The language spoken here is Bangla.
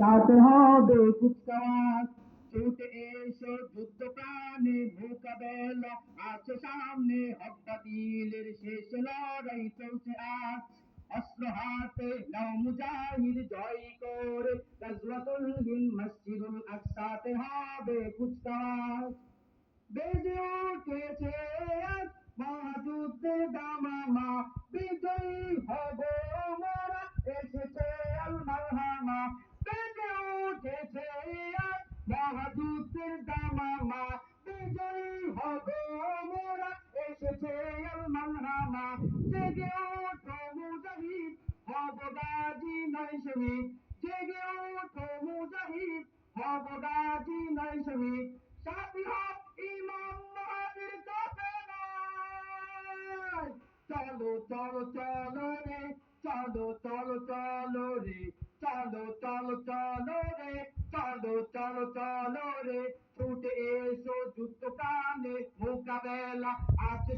তাতে হবে কুচকাওয়াজ, ছুটে এসো যুদ্ধ প্রাণে মোকাবেলা আছে সামনে, হক বাতিলের শেষ লড়াই চলছে আজ। অস্ত্র হাতে নাও মুজাহিদ, জয় করে গাজওয়াতুল হিন্দ, মসজিদুল আকসাতে হবে কুচকাওয়াজ। বেজে উঠেছে আজ মহাযুদ্ধের দামামা, বিজয়ী হব মোরা, এসেছে আল মারহামা। বেজে উঠেছে আজ মহাযুদ্ধের দামামা, বিজয়ী হব মোরা, এসেছে আল মারহামা। জেগে ওঠো মুজাহিদ, হব গাজী নয় শহীদ। জেগে ওঠো মুজাহিদ, হব গাজী নয় শহীদ। সাথী হও ইমাম মাহাদির কাফেলায়। চলো চলো চলো রে, চলো চলো চলো রে, চলো চলো চলো রে, চলো চলো চলো রে, ছুটে এসো যুদ্ধ প্রাণে মোকাবেলা আছে